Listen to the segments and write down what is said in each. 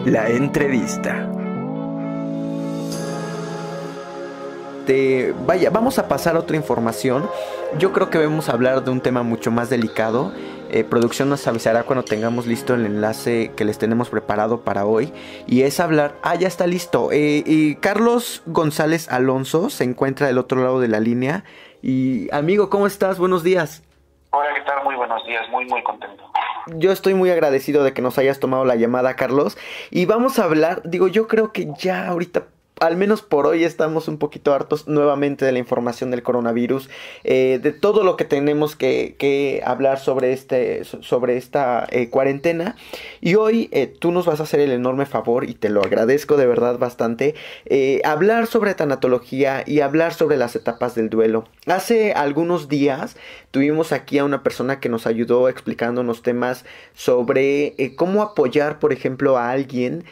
La entrevista. Vamos a pasar a otra información. Yo creo que debemos hablar de un tema mucho más delicado. Producción nos avisará cuando tengamos listo el enlace que les tenemos preparado para hoy. Y es hablar... ya está listo. Y Carlos González Alonso se encuentra del otro lado de la línea. Y amigo, ¿cómo estás? Buenos días. Hola, ¿qué tal? Muy buenos días, muy contento. Yo estoy muy agradecido de que nos hayas tomado la llamada, Carlos. Y vamos a hablar, yo creo que ya ahorita, al menos por hoy, estamos un poquito hartos nuevamente de la información del coronavirus, de todo lo que tenemos que hablar sobre esta cuarentena. Y hoy tú nos vas a hacer el enorme favor, y te lo agradezco de verdad bastante, hablar sobre tanatología y hablar sobre las etapas del duelo. Hace algunos días tuvimos aquí a una persona que nos ayudó explicándonos temas sobre cómo apoyar, por ejemplo, a alguien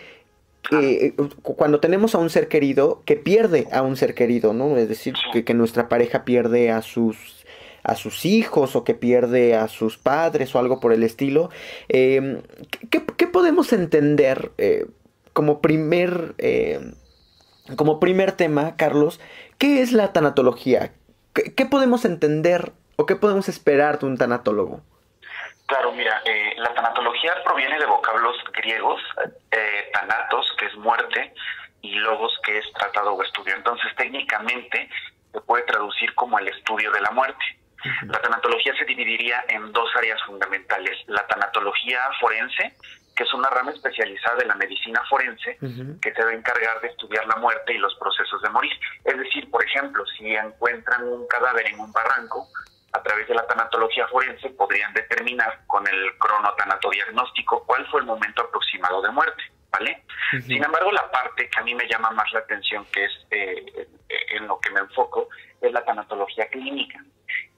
cuando tenemos a un ser querido que pierde a un ser querido, ¿no? Es decir, que nuestra pareja pierde a sus hijos o que pierde a sus padres o algo por el estilo. ¿Qué podemos entender como primer tema, Carlos? ¿Qué es la tanatología? ¿Qué podemos entender o qué podemos esperar de un tanatólogo? Claro, mira, la tanatología proviene de vocablos griegos, thanatos, que es muerte, y logos, que es tratado o estudio. Entonces, técnicamente, se puede traducir como el estudio de la muerte. Uh-huh. La tanatología se dividiría en dos áreas fundamentales. La tanatología forense, que es una rama especializada de la medicina forense, uh-huh, que se va a encargar de estudiar la muerte y los procesos de morir. Es decir, por ejemplo, si encuentran un cadáver en un barranco, a través de la tanatología forense podrían determinar con el cronotanatodiagnóstico cuál fue el momento aproximado de muerte, ¿vale? Uh-huh. Sin embargo, la parte que a mí me llama más la atención, que es en lo que me enfoco, es la tanatología clínica.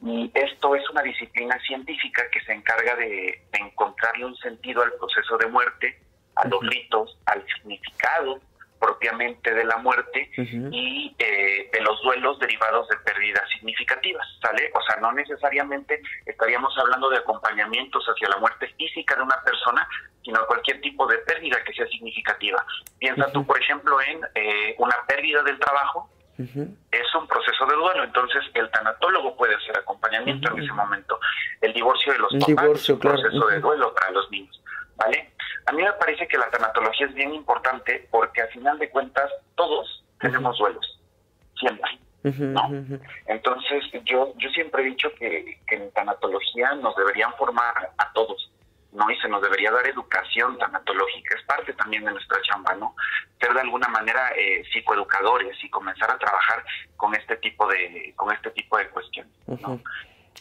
Y esto es una disciplina científica que se encarga de encontrarle un sentido al proceso de muerte, a los ritos, al significado propiamente de la muerte, uh-huh, y de los duelos derivados de pérdidas significativas, ¿sale? O sea, no necesariamente estaríamos hablando de acompañamientos hacia la muerte física de una persona, sino cualquier tipo de pérdida que sea significativa. Piensa uh-huh, tú, por ejemplo, en una pérdida del trabajo. Uh-huh. Es un proceso de duelo, entonces el tanatólogo puede hacer acompañamiento, uh-huh, en ese momento. El divorcio de los papás es un proceso, uh-huh, de duelo para los niños, ¿vale? A mí me parece que la tanatología es bien importante porque, al final de cuentas, todos tenemos duelos, siempre, ¿no? Uh-huh. Entonces, yo siempre he dicho que en tanatología nos deberían formar a todos, ¿no? Y se nos debería dar educación tanatológica, es parte también de nuestra chamba, ¿no? Ser de alguna manera psicoeducadores y comenzar a trabajar con este tipo de cuestiones, ¿no? Uh-huh.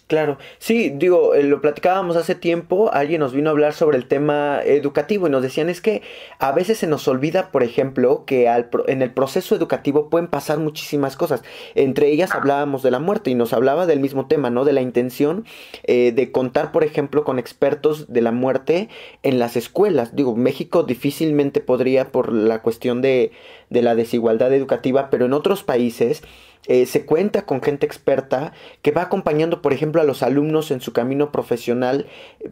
Claro, sí, lo platicábamos hace tiempo, alguien nos vino a hablar sobre el tema educativo y nos decían es que a veces se nos olvida, por ejemplo, que en el proceso educativo pueden pasar muchísimas cosas. Entre ellas hablábamos de la muerte y nos hablaba del mismo tema, ¿no? De la intención de contar, por ejemplo, con expertos de la muerte en las escuelas. México difícilmente podría por la cuestión de la desigualdad educativa, pero en otros países se cuenta con gente experta que va acompañando, por ejemplo, a los alumnos en su camino profesional,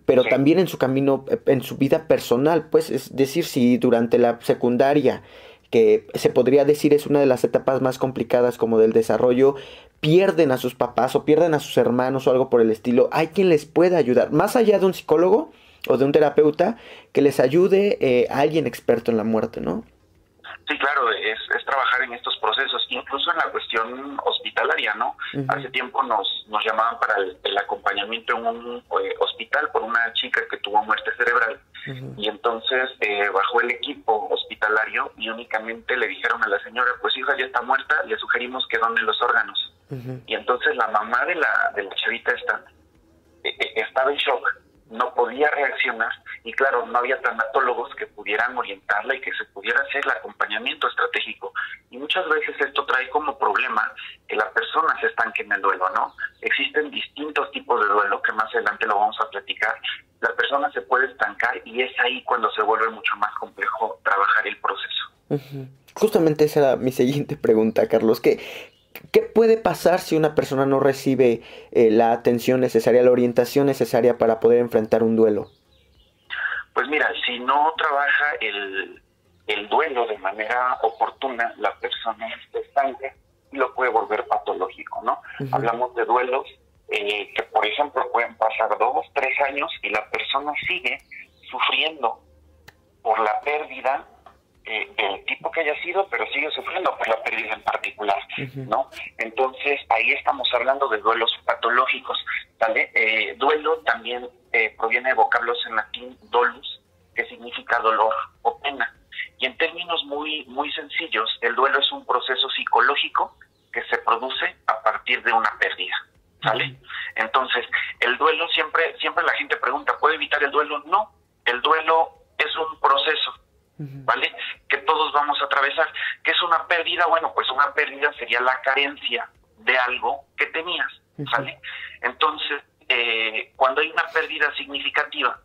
pero sí, también en su camino, en su vida personal. Pues es decir, si durante la secundaria, que se podría decir es una de las etapas más complicadas como del desarrollo, pierden a sus papás o pierden a sus hermanos o algo por el estilo, hay quien les pueda ayudar, más allá de un psicólogo o de un terapeuta, que les ayude a alguien experto en la muerte, ¿no? Sí, claro, es trabajar en estos procesos, incluso en la cuestión hospitalaria, ¿no? Uh-huh. Hace tiempo nos llamaban para el acompañamiento en un hospital por una chica que tuvo muerte cerebral. Uh-huh. Y entonces bajó el equipo hospitalario y únicamente le dijeron a la señora, pues hija, ya está muerta, le sugerimos que done los órganos. Uh-huh. Y entonces la mamá de la chavita estaba en shock, no podía reaccionar, y claro, no había tanatólogos que pudieran orientarla y que se pudiera hacer el acompañamiento estratégico. Y muchas veces esto trae como problema que la persona se estanque en el duelo, ¿no? Existen distintos tipos de duelo, que más adelante lo vamos a platicar. La persona se puede estancar y es ahí cuando se vuelve mucho más complejo trabajar el proceso. Uh-huh. Justamente esa era mi siguiente pregunta, Carlos. ¿Qué puede pasar si una persona no recibe la atención necesaria, la orientación necesaria para poder enfrentar un duelo? Pues mira, si no trabaja el duelo de manera oportuna, la persona se estanca y lo puede volver patológico, ¿no? Hablamos de duelos que, por ejemplo, pueden pasar 2, 3 años y la persona sigue sufriendo por la pérdida del tipo que haya sido, pero sigue sufriendo por la pérdida en particular, ¿no? Entonces, ahí estamos hablando de duelos patológicos, ¿vale? Duelo también proviene de vocablos en latín dolus, que significa dolor o pena. Y en términos muy, muy sencillos, el duelo es un proceso psicológico que se produce a partir de una pérdida, ¿sale? Entonces, el duelo siempre la gente pregunta, ¿puede evitar el duelo? No, el duelo es un proceso, ¿vale? Que todos vamos a atravesar. ¿Qué es una pérdida? Bueno, pues una pérdida sería la carencia de algo que tenías, ¿sale? Entonces, cuando hay una pérdida significativa,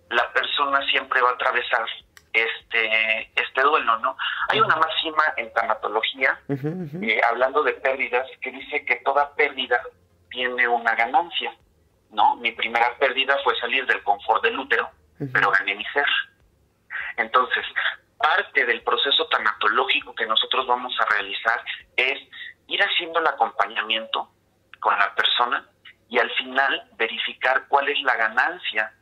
la persona siempre va a atravesar este duelo, ¿no? Hay una máxima en tanatología, hablando de pérdidas, que dice que toda pérdida tiene una ganancia, ¿no? Mi primera pérdida fue salir del confort del útero, pero gané mi ser. Entonces, parte del proceso tanatológico que nosotros vamos a realizar es ir haciendo el acompañamiento con la persona y al final verificar cuál es la ganancia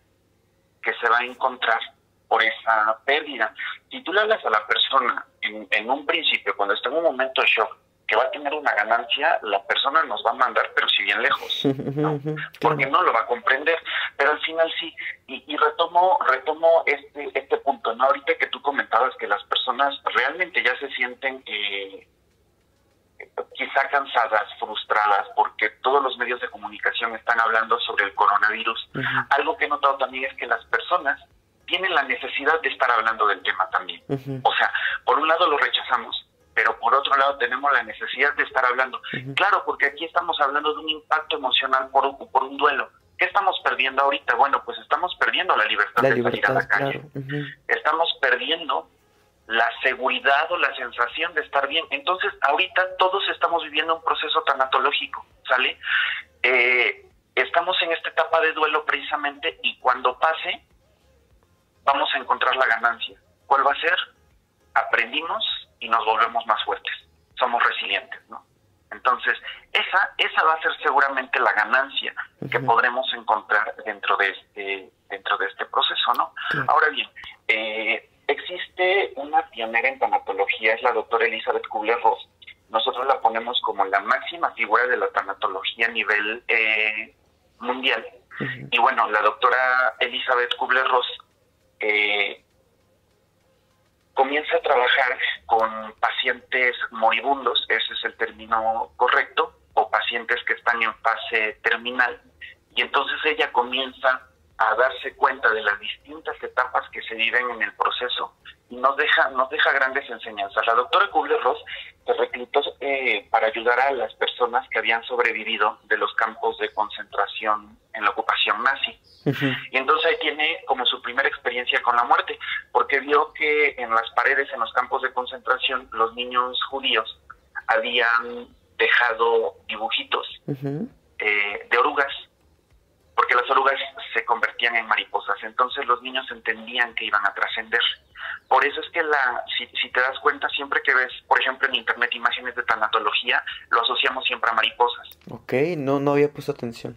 que se va a encontrar por esa pérdida. Si tú le hablas a la persona en un principio, cuando está en un momento de shock, que va a tener una ganancia, la persona nos va a mandar, pero si bien lejos, ¿no? Porque no lo va a comprender, pero al final sí. Y retomo este punto, ¿no? Ahorita que tú comentabas que las personas realmente ya se sienten quizá cansadas, frustradas, porque todos los medios de comunicación están hablando sobre el coronavirus. Algo que he notado también es que las personas tienen la necesidad de estar hablando del tema también. O sea, por un lado lo rechazamos, pero por otro lado tenemos la necesidad de estar hablando. Claro, porque aquí estamos hablando de un impacto emocional por un duelo. ¿Qué estamos perdiendo ahorita? Bueno, pues estamos perdiendo la libertad de salir a la calle. Claro. Estamos perdiendo la seguridad o la sensación de estar bien. Entonces, ahorita todos estamos viviendo un proceso tanatológico, ¿sale? Estamos en esta etapa de duelo precisamente, y cuando pase, vamos a encontrar la ganancia. ¿Cuál va a ser? Aprendimos y nos volvemos más fuertes. Somos resilientes, ¿no? Entonces, esa va a ser seguramente la ganancia que podremos encontrar dentro de este proceso, ¿no? Ahora bien, existe una pionera en tanatología, es la doctora Elizabeth Kubler-Ross. Nosotros la ponemos como la máxima figura de la tanatología a nivel mundial. Y bueno, la doctora Elizabeth Kubler-Ross comienza a trabajar con pacientes moribundos, ese es el término correcto, o pacientes que están en fase terminal, y entonces ella comienza a darse cuenta de las distintas etapas que se viven en el proceso y nos deja grandes enseñanzas. La doctora Kubler-Ross se reclutó para ayudar a las personas que habían sobrevivido de los campos de concentración en la ocupación nazi. Y entonces ahí tiene como su primera experiencia con la muerte, porque vio que en las paredes, en los campos de concentración, los niños judíos habían dejado dibujitos de orugas, porque las orugas se convertían en mariposas. Entonces los niños entendían que iban a trascender. Por eso es que si te das cuenta, siempre que ves, por ejemplo, en internet imágenes de tanatología, lo asociamos siempre a mariposas. Ok, no había puesto atención.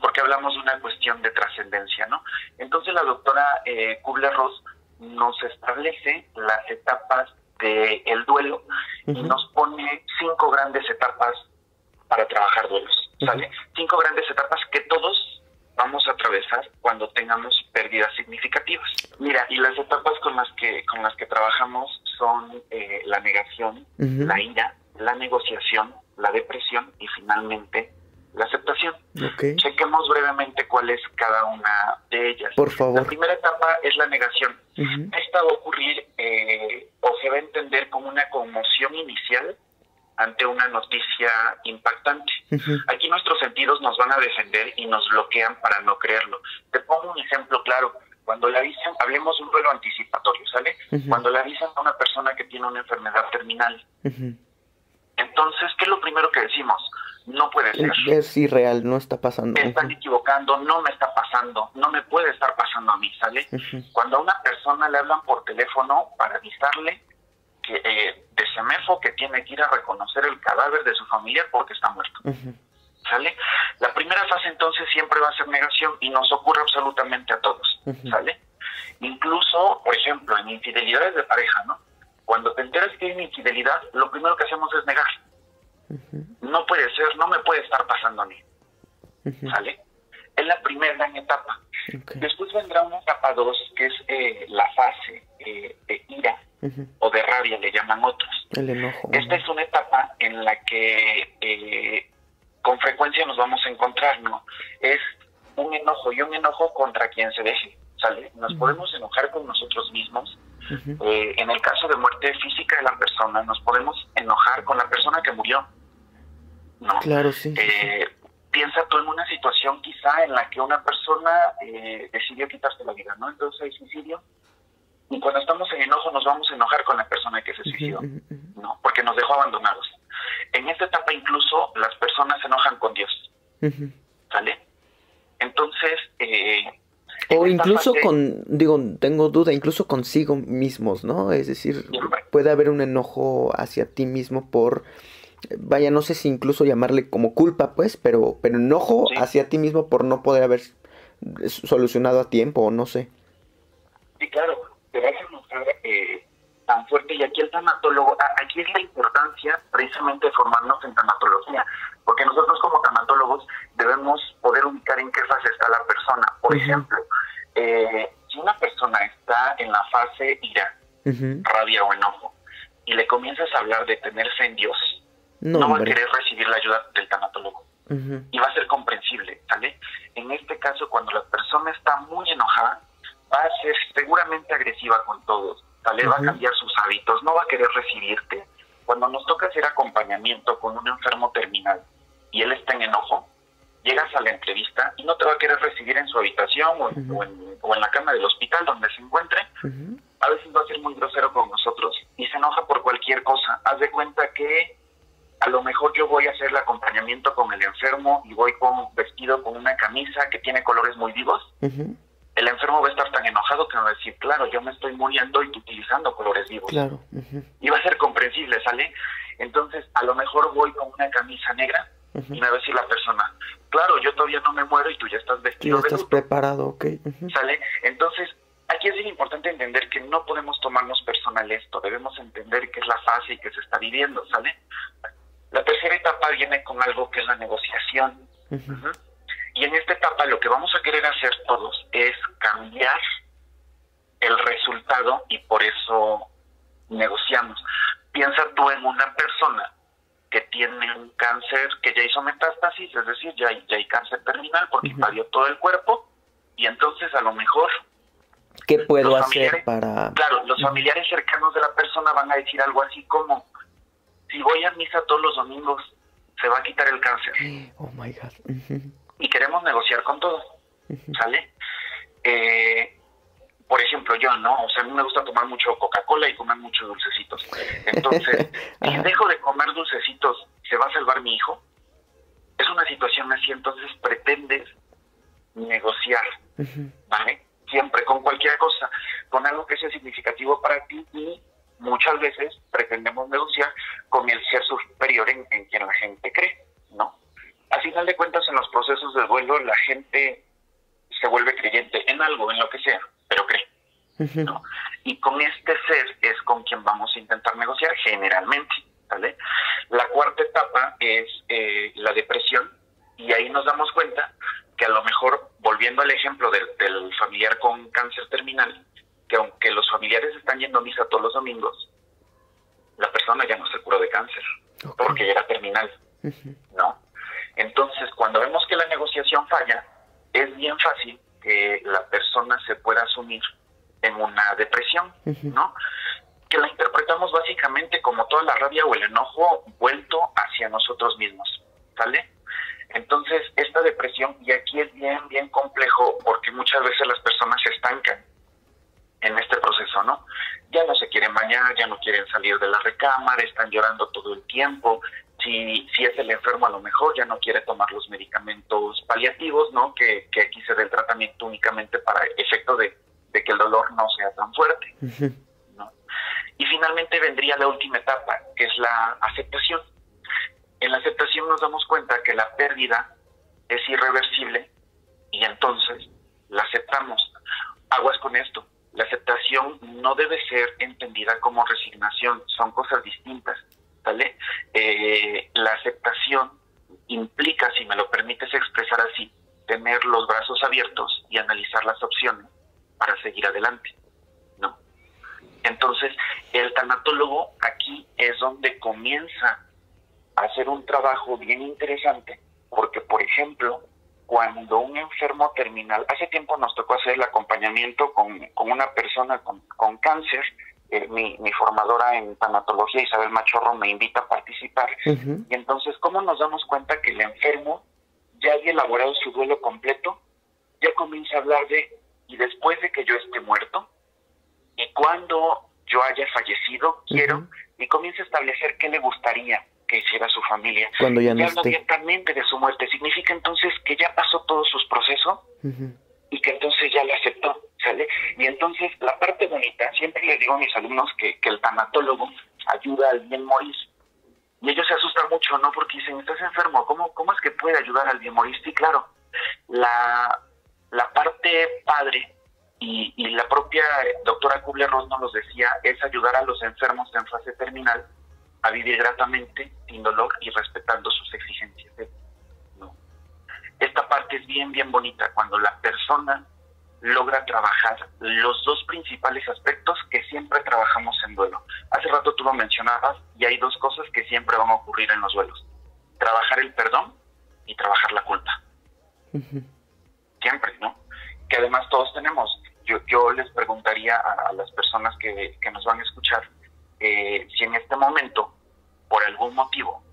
Porque hablamos de una cuestión de trascendencia, ¿no? Entonces la doctora Kubler-Ross nos establece las etapas del duelo y nos pone 5 grandes etapas para trabajar duelos, ¿sale? 5 grandes etapas que todos vamos a atravesar cuando tengamos pérdidas significativas. Mira, y las etapas con las que trabajamos son la negación, la ira, la negociación, la depresión y finalmente la aceptación. Chequemos brevemente cuál es cada una de ellas. Por favor. La primera etapa es la negación. Esta va a ocurrir o se va a entender como una conmoción inicial ante una noticia impactante. Aquí nuestros sentidos nos van a defender y nos bloquean para no creerlo. Te pongo un ejemplo claro. Cuando le avisan, hablemos de un duelo anticipatorio, ¿sale? Cuando le avisan a una persona que tiene una enfermedad terminal, entonces, ¿qué es lo primero que decimos? no puede ser. Es irreal, no está pasando. Me están equivocando, no me está pasando, no me puede estar pasando a mí, ¿sale? Cuando a una persona le hablan por teléfono para avisarle que de Semefo que tiene que ir a reconocer el cadáver de su familiar porque está muerto, ¿sale? La primera fase entonces siempre va a ser negación y nos ocurre absolutamente a todos, ¿sale? Incluso, por ejemplo, en infidelidades de pareja, ¿no? Cuando te enteras que hay una infidelidad, lo primero que hacemos es negar. No puede ser, no me puede estar pasando a mí, ¿sale? Es la primera etapa. Después vendrá una etapa 2, que es la fase de ira o de rabia, le llaman otros. El enojo. Esta es una etapa en la que con frecuencia nos vamos a encontrar, ¿no? Es un enojo y un enojo contra quien se deje, ¿sale? Nos podemos enojar con nosotros mismos. En el caso de muerte física de la persona, nos podemos enojar con la persona que murió, ¿no? Claro, sí. Piensa tú en una situación quizá en la que una persona decidió quitarse la vida, ¿no? Entonces hay suicidio. Y cuando estamos en enojo nos vamos a enojar con la persona que se suicidó, ¿no? Porque nos dejó abandonados. En esta etapa incluso las personas se enojan con Dios, ¿sale? Entonces... o incluso tengo duda, incluso consigo mismos, ¿no? Es decir, puede haber un enojo hacia ti mismo por... Vaya, no sé si incluso llamarle como culpa, pues, pero enojo hacia ti mismo por no poder haber solucionado a tiempo, o no sé. Sí, claro, te vas a enojar tan fuerte, y aquí el tanatólogo, aquí es la importancia precisamente de formarnos en tanatología, porque nosotros como tanatólogos debemos poder ubicar en qué fase está la persona. Por ejemplo, si una persona está en la fase ira, rabia o enojo, y le comienzas a hablar de tener fe en Dios, no va a querer recibir la ayuda del tanatólogo. Y va a ser comprensible, ¿sale? En este caso, cuando la persona está muy enojada, va a ser seguramente agresiva con todos, ¿sale? Va a cambiar sus hábitos, no va a querer recibirte. Cuando nos toca hacer acompañamiento con un enfermo terminal y él está en enojo, llegas a la entrevista y no te va a querer recibir en su habitación o en la cama del hospital donde se encuentre. A veces va a ser muy grosero con nosotros y se enoja por cualquier cosa. Haz de cuenta que a lo mejor yo voy a hacer el acompañamiento con el enfermo y voy vestido con una camisa que tiene colores muy vivos. El enfermo va a estar tan enojado que me va a decir, claro, yo me estoy muriendo y tú utilizando colores vivos. Claro. Y va a ser comprensible, ¿sale? Entonces, a lo mejor voy con una camisa negra y me va a decir la persona, claro, yo todavía no me muero y tú ya estás vestido de luto. Estás preparado, ok. ¿Sale? Entonces, aquí es bien importante entender que no podemos tomarnos personal esto, debemos entender que es la fase y que se está viviendo, ¿sale? La tercera etapa viene con algo que es la negociación. Y en esta etapa lo que vamos a querer hacer todos es cambiar el resultado y por eso negociamos. Piensa tú en una persona que tiene un cáncer que ya hizo metástasis, es decir, ya hay cáncer terminal porque invadió todo el cuerpo, y entonces a lo mejor... ¿Qué puedo hacer para...? Claro, los familiares cercanos de la persona van a decir algo así como, si voy a misa todos los domingos, se va a quitar el cáncer. Oh my God. Y queremos negociar con todo, ¿sale? Por ejemplo, yo, ¿no? O sea, a mí me gusta tomar mucho Coca-Cola y comer muchos dulcecitos. Entonces, si dejo de comer dulcecitos, ¿se va a salvar mi hijo? Es una situación así, entonces pretendes negociar, ¿vale? Siempre, con cualquier cosa, con algo que sea significativo para ti, y muchas veces pretendemos negociar con el ser superior en quien la gente cree, ¿no? A final de cuentas, en los procesos de duelo, la gente se vuelve creyente en algo, en lo que sea, pero cree, ¿no? Y con este ser es con quien vamos a intentar negociar generalmente, ¿vale? La cuarta etapa es la depresión, y ahí nos damos cuenta que a lo mejor, volviendo al ejemplo del familiar con cáncer terminal, que aunque los familiares están yendo a misa todos los domingos, la persona ya no se curó de cáncer, porque ya era terminal, ¿no? Entonces, cuando vemos que la negociación falla, es bien fácil que la persona se pueda sumir en una depresión, ¿no? Que la interpretamos básicamente como toda la rabia o el enojo vuelto hacia nosotros mismos, ¿sale? Entonces, esta depresión, y aquí es bien complejo, porque muchas veces las personas se estancan en este proceso, ¿no? Ya no se quieren bañar, ya no quieren salir de la recámara, están llorando todo el tiempo, si es el enfermo, a lo mejor ya no quiere tomar los medicamentos paliativos, ¿no? Que aquí se da el tratamiento únicamente para efecto de que el dolor no sea tan fuerte, ¿no? Y finalmente vendría la última etapa, que es la aceptación. En la aceptación nos damos cuenta que la pérdida es irreversible y entonces la aceptamos. Aguas con esto. La aceptación no debe ser entendida como resignación, son cosas distintas, ¿vale? La aceptación implica, si me lo permites expresar así, tener los brazos abiertos y analizar las opciones para seguir adelante, ¿no? Entonces, el tanatólogo aquí es donde comienza a hacer un trabajo bien interesante, porque, por ejemplo, cuando un enfermo terminal, hace tiempo nos tocó hacer el acompañamiento con una persona con cáncer. Mi formadora en tanatología, Isabel Machorro, me invita a participar. Y entonces, ¿cómo nos damos cuenta que el enfermo ya había elaborado su duelo completo? Ya comienza a hablar de, y después de que yo esté muerto, y cuando yo haya fallecido, quiero, y comienza a establecer qué le gustaría que hiciera su familia. Cuando ya no habla esté. abiertamente de su muerte. Significa entonces que ya pasó todos sus procesos y que entonces ya la aceptó, ¿sale? Y entonces la parte bonita, siempre les digo a mis alumnos que el tanatólogo ayuda al bien morir. Y ellos se asustan mucho, ¿no? Porque dicen, estás enfermo, ¿cómo es que puede ayudar al bien morir? Sí, claro, la parte padre y la propia doctora Kubler-Ross nos los decía, es ayudar a los enfermos en fase terminal a vivir gratamente, sin dolor y respetando sus exigencias, ¿no? Esta parte es bien, bien bonita, cuando la persona logra trabajar los dos principales aspectos que siempre trabajamos en duelo. Hace rato tú lo mencionabas, y hay dos cosas que siempre van a ocurrir en los duelos: trabajar el perdón y trabajar la culpa. Siempre, ¿no? Que además todos tenemos. Yo les preguntaría a las personas que nos van a escuchar, si en este momento, por algún motivo,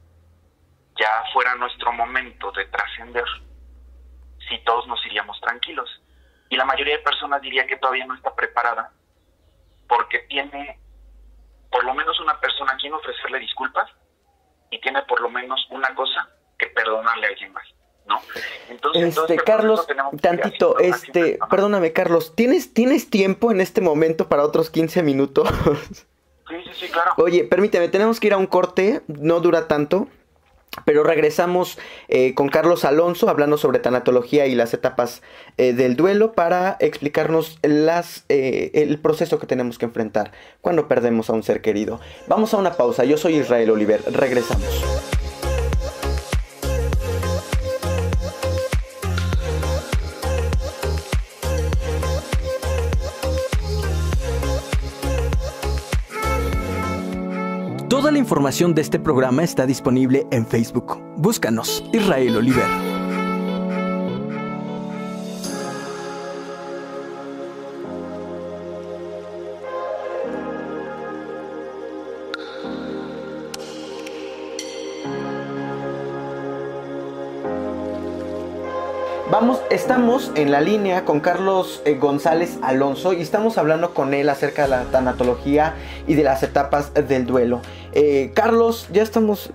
ya fuera nuestro momento de trascender, si todos nos iríamos tranquilos. Y la mayoría de personas diría que todavía no está preparada, porque tiene por lo menos una persona a quien ofrecerle disculpas, y tiene por lo menos una cosa que perdonarle a alguien más, ¿no? Entonces, Carlos, tantito, perdóname, Carlos, ¿tienes tiempo en este momento para otros 15 minutos? Sí, claro. Oye, permíteme, tenemos que ir a un corte, no dura tanto, pero regresamos con Carlos Alonso hablando sobre tanatología y las etapas del duelo para explicarnos el proceso que tenemos que enfrentar cuando perdemos a un ser querido. Vamos a una pausa, yo soy Israel Oliver, regresamos. Toda la información de este programa está disponible en Facebook. Búscanos, Israel Oliver. Estamos en la línea con Carlos González Alonso y estamos hablando con él acerca de la tanatología y de las etapas del duelo. Carlos, ya estamos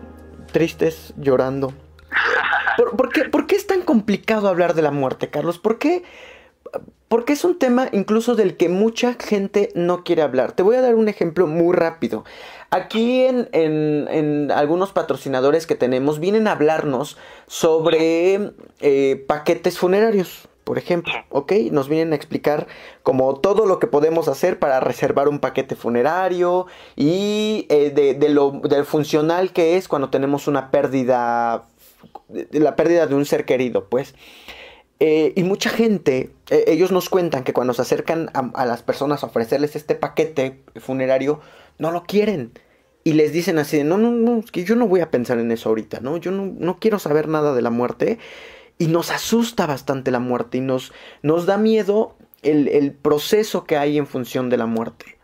tristes, llorando. ¿Por qué es tan complicado hablar de la muerte, Carlos? Porque es un tema incluso del que mucha gente no quiere hablar. Te voy a dar un ejemplo muy rápido. Aquí en algunos patrocinadores que tenemos vienen a hablarnos sobre paquetes funerarios, por ejemplo, ¿ok? Nos vienen a explicar como todo lo que podemos hacer para reservar un paquete funerario y de lo funcional que es cuando tenemos una pérdida, la pérdida de un ser querido, pues. Y mucha gente, ellos nos cuentan que cuando se acercan a las personas a ofrecerles este paquete funerario, no lo quieren. Y les dicen así de, no, es que yo no voy a pensar en eso ahorita, ¿no? Yo no quiero saber nada de la muerte. Y nos asusta bastante la muerte y nos da miedo el proceso que hay en función de la muerte.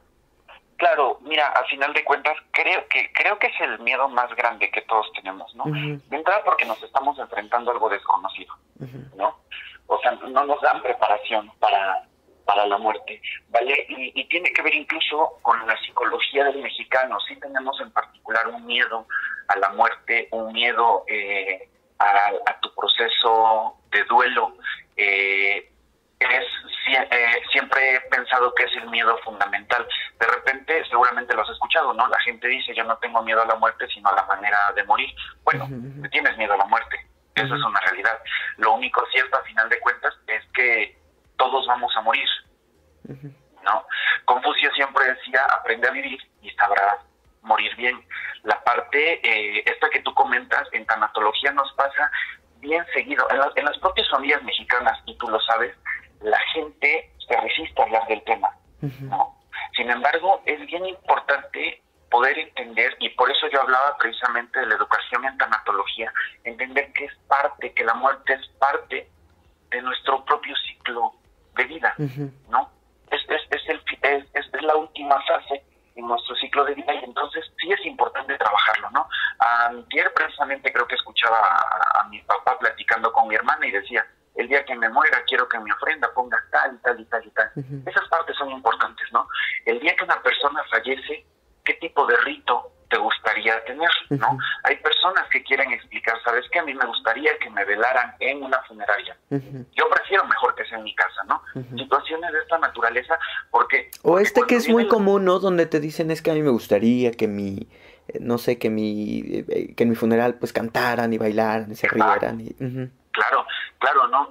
Claro, mira, a final de cuentas, creo que es el miedo más grande que todos tenemos, ¿no? De entrada porque nos estamos enfrentando a algo desconocido, ¿no? O sea, no nos dan preparación para para la muerte, ¿vale? Y tiene que ver incluso con la psicología del mexicano. Sí tenemos en particular un miedo a la muerte, un miedo a tu proceso de duelo. Siempre he pensado que es el miedo fundamental. De repente, seguramente lo has escuchado, ¿no? La gente dice, yo no tengo miedo a la muerte, sino a la manera de morir. Bueno, tienes miedo a la muerte, eso es una realidad. Lo único cierto, a final de cuentas, es que todos vamos a morir, ¿no? Confucio siempre decía, aprende a vivir y sabrás morir bien. La parte, esta que tú comentas, en tanatología nos pasa bien seguido. En las propias familias mexicanas, y tú lo sabes, la gente se resiste a hablar del tema, ¿no? Sin embargo, es bien importante poder entender, y por eso yo hablaba precisamente de la educación en tanatología, entender que es parte, que la muerte es parte de nuestro propio ciclo de vida, ¿no? Es la última fase en nuestro ciclo de vida, y entonces sí es importante trabajarlo, ¿no? Ayer precisamente creo que escuchaba a mi papá platicando con mi hermana y decía, el día que me muera quiero que mi ofrenda ponga tal y tal y tal y tal. Esas partes son importantes, ¿no? El día que una persona fallece, ¿qué tipo de rito te gustaría tener, no? Hay personas que quieren explicar, ¿sabes qué? A mí me gustaría que me velaran en una funeraria. Yo prefiero mejor que sea en mi casa, ¿no? Situaciones de esta naturaleza, porque que es muy común, ¿no? Donde te dicen, es que a mí me gustaría que mi, no sé, que en mi funeral pues cantaran y bailaran y se rieran. Claro, ¿no?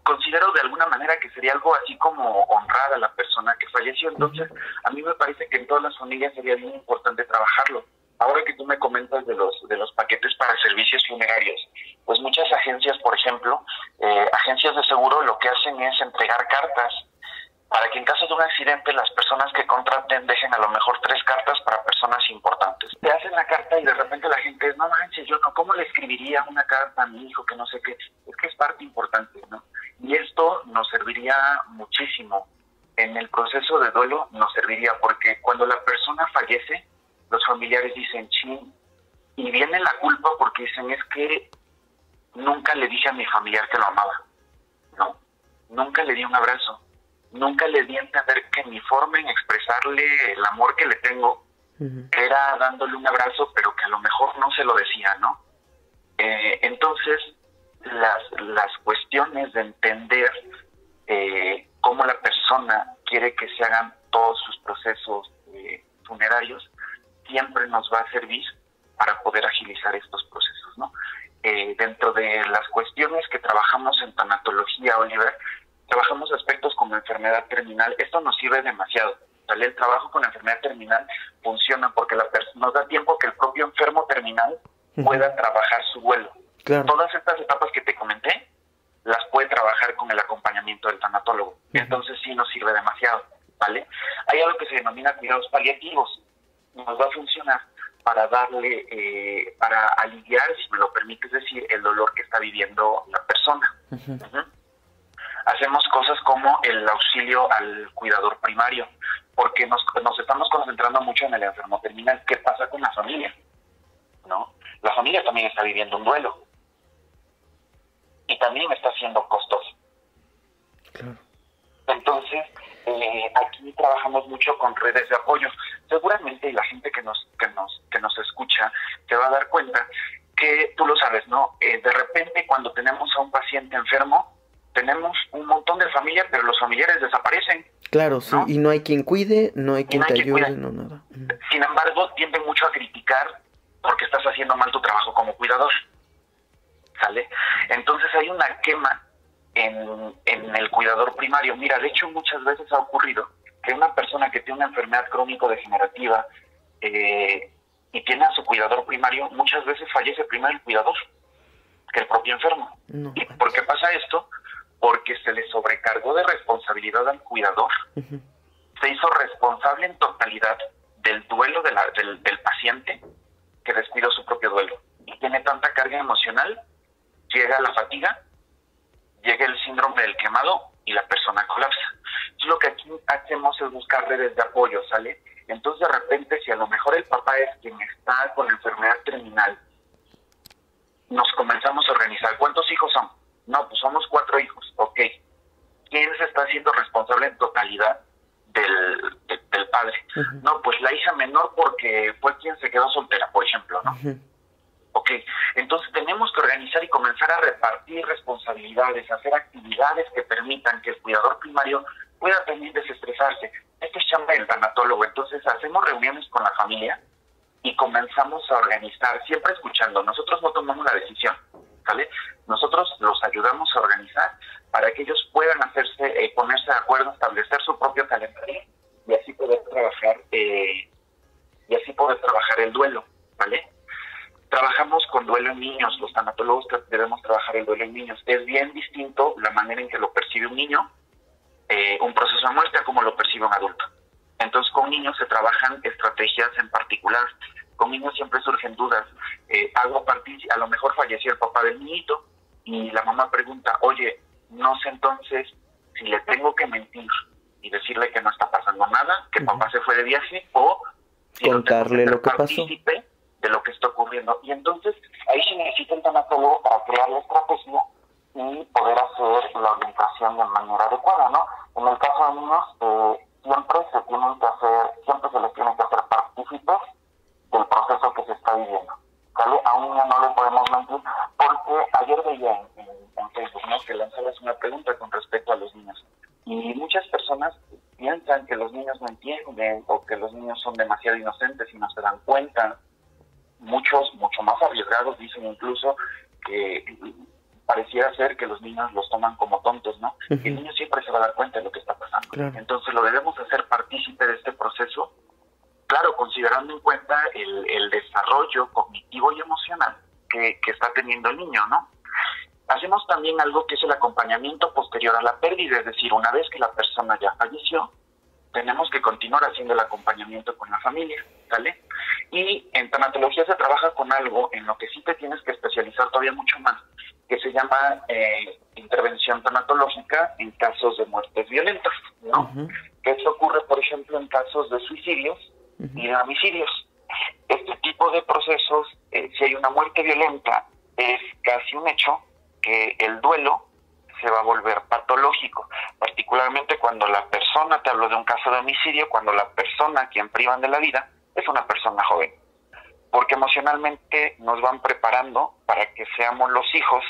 Considero de alguna manera que sería algo así como honrar a la persona que falleció. Entonces, a mí me parece que en todas las familias sería muy importante trabajarlo. Ahora que tú me comentas de los paquetes para servicios funerarios, pues muchas agencias, por ejemplo, agencias de seguro, lo que hacen es entregar cartas para que en caso de un accidente las personas que contraten dejen a lo mejor 3 cartas para personas importantes. Te hacen la carta y de repente la gente es, no manches, yo no, ¿cómo le escribiría una carta a mi hijo que no sé qué? Es que es parte importante, ¿no? Y esto nos serviría muchísimo. En el proceso de duelo nos serviría porque cuando la persona fallece, los familiares dicen, chin, y viene la culpa porque dicen, es que nunca le dije a mi familiar que lo amaba, ¿no? Nunca le di un abrazo. Nunca le di a entender que mi forma en expresarle el amor que le tengo era dándole un abrazo, pero que a lo mejor no se lo decía, ¿no? Entonces, las cuestiones de entender cómo la persona quiere que se hagan todos sus procesos funerarios, siempre nos va a servir para poder agilizar estos procesos, ¿no? Dentro de las cuestiones que trabajamos en tanatología, Oliver, trabajamos aspectos como enfermedad terminal. Esto nos sirve demasiado, ¿vale? El trabajo con la enfermedad terminal funciona porque nos da tiempo que el propio enfermo terminal pueda trabajar su duelo. Claro. Todas estas etapas que te comenté las puede trabajar con el acompañamiento del tanatólogo. Entonces sí nos sirve demasiado, ¿vale? Hay algo que se denomina cuidados paliativos. Nos va a funcionar para darle, para aliviar, si me lo permites decir, el dolor que está viviendo la persona. Hacemos cosas como el auxilio al cuidador primario, porque nos estamos concentrando mucho en el enfermo terminal. ¿Qué pasa con la familia? ¿No? La familia también está viviendo un duelo y también está siendo costoso. Claro. Entonces, aquí trabajamos mucho con redes de apoyo. Seguramente la gente que nos escucha se va a dar cuenta que tú lo sabes, ¿no? De repente cuando tenemos a un paciente enfermo, tenemos un montón de familia, pero los familiares desaparecen. Claro, sí, ¿no? Y no hay quien cuide, no hay quien te ayude, no nada. Sin embargo, tienden mucho a criticar porque estás haciendo mal tu trabajo como cuidador, ¿sale? Entonces hay una quema en el cuidador primario. Mira, de hecho muchas veces ha ocurrido que una persona que tiene una enfermedad crónico-degenerativa y tiene a su cuidador primario, muchas veces fallece primero el cuidador que el propio enfermo. No. ¿Y por qué pasa esto? Porque se le sobrecargó de responsabilidad al cuidador. Se hizo responsable en totalidad del duelo del paciente que descuidó su propio duelo. Y tiene tanta carga emocional, llega la fatiga, llega el síndrome del quemado y la persona colapsa. Entonces lo que aquí hacemos es buscar redes de apoyo, ¿sale? Entonces de repente, si a lo mejor el papá es quien está con la enfermedad terminal, nos comenzamos a organizar. ¿Cuántos hijos son? No, pues somos 4 hijos, ok. ¿quién se está haciendo responsable en totalidad del padre? No, pues la hija menor porque fue quien se quedó soltera, por ejemplo, ¿no? Ok, entonces tenemos que organizar y comenzar a repartir responsabilidades, hacer actividades que permitan que el cuidador primario pueda también desestresarse. Esto es chamba del tanatólogo. Entonces hacemos reuniones con la familia y comenzamos a organizar, siempre escuchando. Nosotros no tomamos la decisión, ¿vale? Nosotros los ayudamos a organizar para que ellos puedan ponerse de acuerdo, establecer su propio calendario y así poder trabajar el duelo, ¿vale? Trabajamos con duelo en niños. Los tanatólogos debemos trabajar el duelo en niños. Es bien distinto la manera en que lo percibe un niño, un proceso de muerte, a como lo percibe un adulto. Entonces, con niños se trabajan estrategias en particular. Con niños siempre surgen dudas. A lo mejor falleció el papá del niñito y la mamá pregunta, oye, no sé entonces si le tengo que mentir y decirle que no está pasando nada, que papá se fue de viaje, o si contarle lo que pasó de lo que está ocurriendo. Y entonces ahí se necesita un tanatólogo para crear la estrategia y poder hacer la orientación de manera adecuada, ¿no? En el caso de niños, siempre se les tiene que hacer partícipes del proceso que se está viviendo, ¿vale? A un niño no le podemos mentir, porque ayer veía en Facebook, ¿no?, que lanzabas una pregunta con respecto a los niños, y muchas personas piensan que los niños no entienden o que los niños son demasiado inocentes y no se dan cuenta. Muchos, mucho más arriesgados, dicen incluso que pareciera ser que los niños los toman como tontos, ¿no? El niño siempre se va a dar cuenta de lo que está pasando. Claro. Entonces lo debemos hacer partícipe de este proceso, claro, considerando en cuenta el desarrollo cognitivo y emocional que está teniendo el niño, ¿no? Hacemos también algo que es el acompañamiento posterior a la pérdida, es decir, una vez que la persona ya falleció, tenemos que continuar haciendo el acompañamiento con la familia, ¿vale? Y en tanatología se trabaja con algo en lo que sí te tienes que especializar todavía mucho más, que se llama intervención tanatológica en casos de muertes violentas, ¿no? Que esto ocurre, por ejemplo, en casos de suicidios y de homicidios. Este tipo de procesos, si hay una muerte violenta, es casi un hecho que el duelo se va a volver patológico, particularmente cuando la persona, te hablo de un caso de homicidio, cuando la persona a quien privan de la vida es una persona joven, porque emocionalmente nos van preparando para que seamos los hijos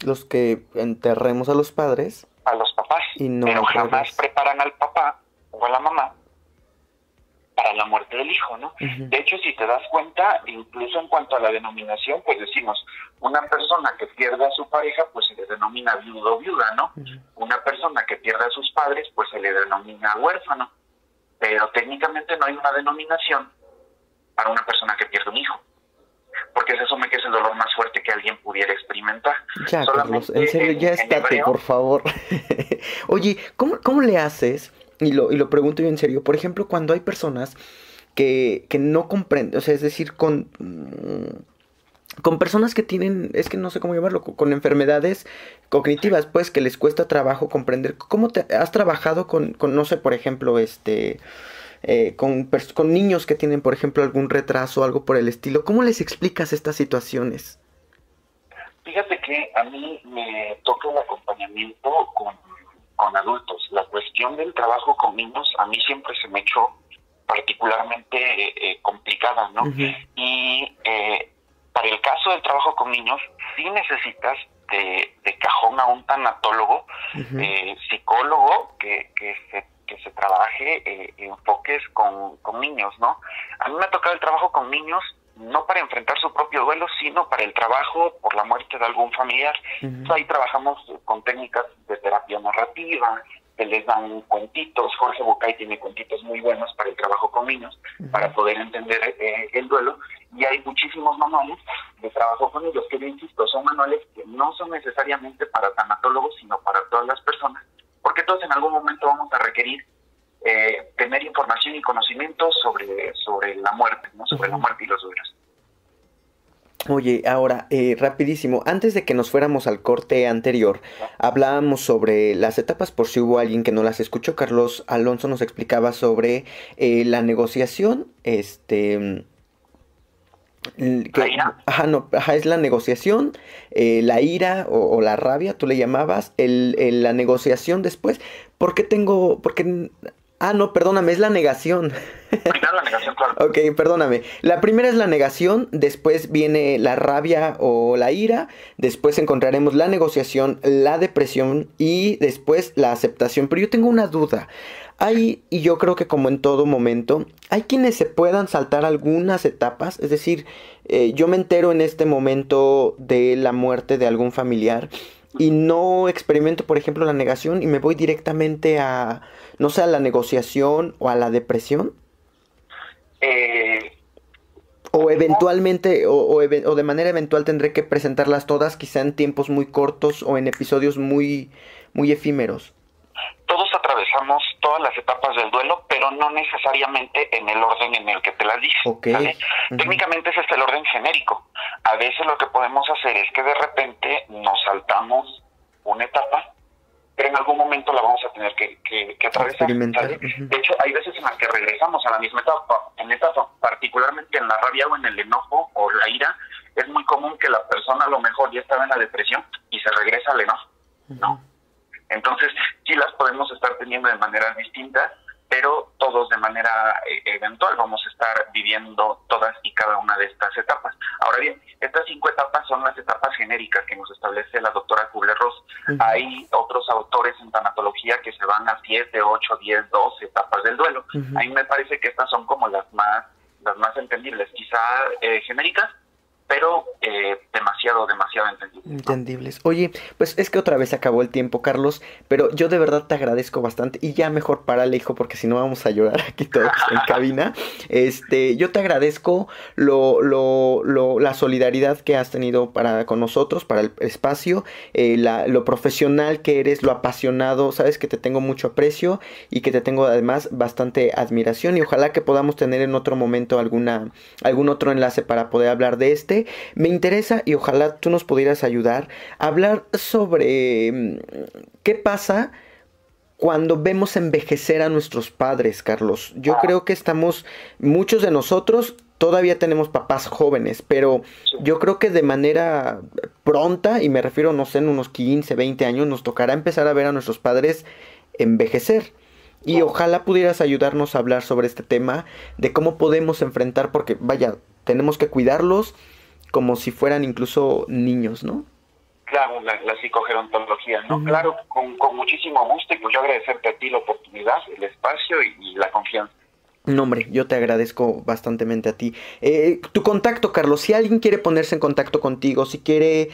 los que enterremos a los padres, a los papás, y no pero jamás preparan al papá o a la mamá para la muerte del hijo, ¿no? De hecho, si te das cuenta, incluso en cuanto a la denominación, pues decimos, una persona que pierde a su pareja, pues se le denomina viudo o viuda, ¿no? Una persona que pierde a sus padres, pues se le denomina huérfano, pero técnicamente no hay una denominación para una persona que pierde un hijo, porque se asume que es el dolor más fuerte que alguien pudiera experimentar. Ya, Carlos, en serio, ya estate, por favor. Oye, ¿cómo le haces? Y lo pregunto yo en serio. Por ejemplo, cuando hay personas que no comprenden, o sea, es decir, con personas que tienen, es que no sé cómo llamarlo, con enfermedades cognitivas, pues, que les cuesta trabajo comprender. ¿Cómo has trabajado con no sé, por ejemplo, con niños que tienen, por ejemplo, algún retraso o algo por el estilo? ¿Cómo les explicas estas situaciones? Fíjate que a mí me toca el acompañamiento con adultos. La cuestión del trabajo con niños a mí siempre se me echó particularmente complicada, ¿no? Y para el caso del trabajo con niños, sí necesitas de cajón a un tanatólogo, psicólogo, que se trabaje enfoques con niños, ¿no? A mí me ha tocado el trabajo con niños no para enfrentar su propio duelo, sino para el trabajo por la muerte de algún familiar. Entonces, ahí trabajamos con técnicas de terapia narrativa, que les dan cuentitos. Jorge Bucay tiene cuentitos muy buenos para el trabajo con niños, para poder entender el duelo. Y hay muchísimos manuales de trabajo con ellos, que yo insisto, son manuales que no son necesariamente para tanatólogos, sino para todas las personas, porque todos en algún momento vamos a requerir tener información y conocimiento sobre la muerte, ¿no? Sobre la muerte y los duelos. Oye, ahora, rapidísimo, antes de que nos fuéramos al corte anterior, hablábamos sobre las etapas, por si hubo alguien que no las escuchó. Carlos Alonso nos explicaba sobre la negociación, ¿La ira? Ajá, no, ajá, es la negociación, la ira o la rabia, tú le llamabas, la negociación después. ¿Por qué tengo, porque, ah, no, perdóname, es la negación. Primero la negación, claro. Ok, perdóname. La primera es la negación, después viene la rabia o la ira, después encontraremos la negociación, la depresión y después la aceptación. Pero yo tengo una duda. Hay, y yo creo que como en todo momento, hay quienes se puedan saltar algunas etapas, es decir, yo me entero en este momento de la muerte de algún familiar y no experimento, por ejemplo, la negación y me voy directamente a, no sé, a la negociación o a la depresión. Eh, O eventualmente, o de manera eventual tendré que presentarlas todas, quizá en tiempos muy cortos o en episodios muy, muy efímeros. Todos atravesamos todas las etapas del duelo, pero no necesariamente en el orden en el que te las dije. Ok. ¿Vale? Ujú. Técnicamente ese es el orden genérico. A veces lo que podemos hacer es que de repente nos saltamos una etapa, pero en algún momento la vamos a tener que atravesar. Experimentar. ¿Sale? Ujú. De hecho, hay veces en las que regresamos a la misma etapa. En etapa, particularmente en la rabia o en el enojo o la ira, es muy común que la persona a lo mejor ya estaba en la depresión y se regresa al enojo, ¿no? Entonces, sí las podemos estar teniendo de maneras distintas, pero todos de manera eventual vamos a estar viviendo todas y cada una de estas etapas. Ahora bien, estas 5 etapas son las etapas genéricas que nos establece la doctora Kubler-Ross. Ujú. Hay otros autores en tanatología que se van a 7, 8, 10, 12 etapas del duelo. Ujú. A mí me parece que estas son como las más entendibles, quizá genéricas, pero demasiado entendibles, ¿no? Entendibles. Oye, pues es que otra vez acabó el tiempo, Carlos, pero yo de verdad te agradezco bastante y ya mejor párale, hijo, porque si no vamos a llorar aquí todos en cabina. Yo te agradezco la solidaridad que has tenido con nosotros, para el espacio, lo profesional que eres, lo apasionado, sabes que te tengo mucho aprecio y que te tengo además bastante admiración y ojalá que podamos tener en otro momento algún otro enlace para poder hablar de este. Me interesa y ojalá tú nos pudieras ayudar a hablar sobre qué pasa cuando vemos envejecer a nuestros padres, Carlos. Yo creo que muchos de nosotros todavía tenemos papás jóvenes, pero yo creo que de manera pronta, y me refiero, no sé, en unos 15, 20 años, nos tocará empezar a ver a nuestros padres envejecer. Y ojalá pudieras ayudarnos a hablar sobre este tema, de cómo podemos enfrentar, porque vaya, tenemos que cuidarlos como si fueran incluso niños, ¿no? Claro, la psicogerontología, ¿no? Ujú. Claro, con muchísimo gusto, y pues yo agradecerte a ti la oportunidad, el espacio y la confianza. No, hombre, yo te agradezco bastantemente a ti. Tu contacto, Carlos, si alguien quiere ponerse en contacto contigo, si quiere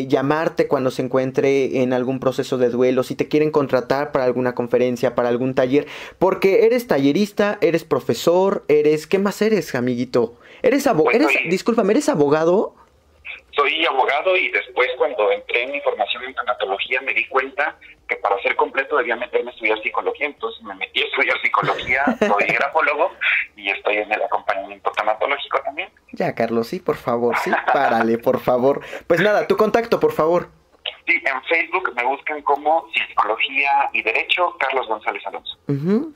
llamarte cuando se encuentre en algún proceso de duelo, si te quieren contratar para alguna conferencia, para algún taller, porque eres tallerista, eres profesor, ¿qué más eres, amiguito? Discúlpame, ¿eres abogado? Soy abogado y después cuando entré en mi formación en tanatología me di cuenta que para ser completo debía meterme a estudiar psicología, entonces me metí a estudiar psicología, soy grafólogo y estoy en el acompañamiento tanatológico también. Ya, Carlos, sí, por favor, sí, párale, por favor. Pues nada, tu contacto, por favor. Sí, en Facebook me buscan como Psicología y Derecho, Carlos González Alonso. Ujú.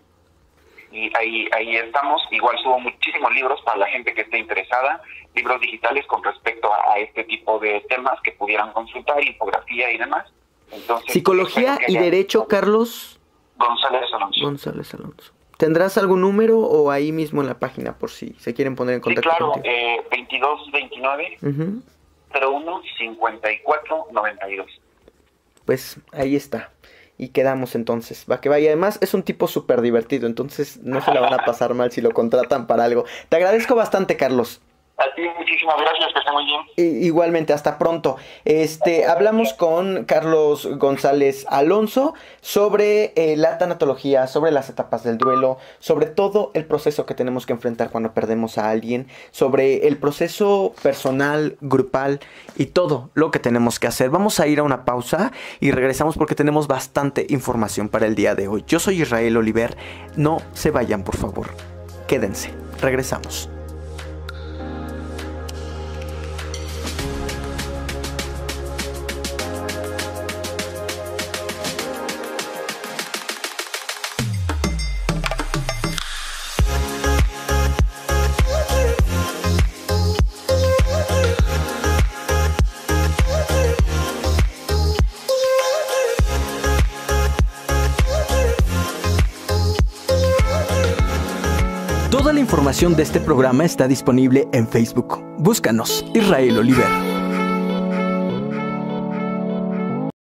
Y ahí estamos. Igual subo muchísimos libros para la gente que esté interesada, libros digitales con respecto a este tipo de temas que pudieran consultar, infografía y demás. Entonces, Psicología y Derecho, Carlos González Alonso. González Alonso. ¿Tendrás algún número o ahí mismo en la página por si se quieren poner en Sí, contacto claro, contigo? 2229 Ujú. 01 54 92. Pues ahí está. Y quedamos entonces. Va que vaya. Además es un tipo súper divertido. Entonces no se la van a pasar mal si lo contratan para algo. Te agradezco bastante, Carlos. A ti muchísimas gracias, que esté muy bien. Igualmente, hasta pronto. Hablamos con Carlos González Alonso sobre la tanatología, sobre las etapas del duelo, sobre todo el proceso que tenemos que enfrentar cuando perdemos a alguien, sobre el proceso personal, grupal y todo lo que tenemos que hacer. Vamos a ir a una pausa y regresamos porque tenemos bastante información para el día de hoy. Yo soy Israel Oliver. No se vayan, por favor. Quédense. Regresamos. Toda la información de este programa está disponible en Facebook. Búscanos, Israel Oliver.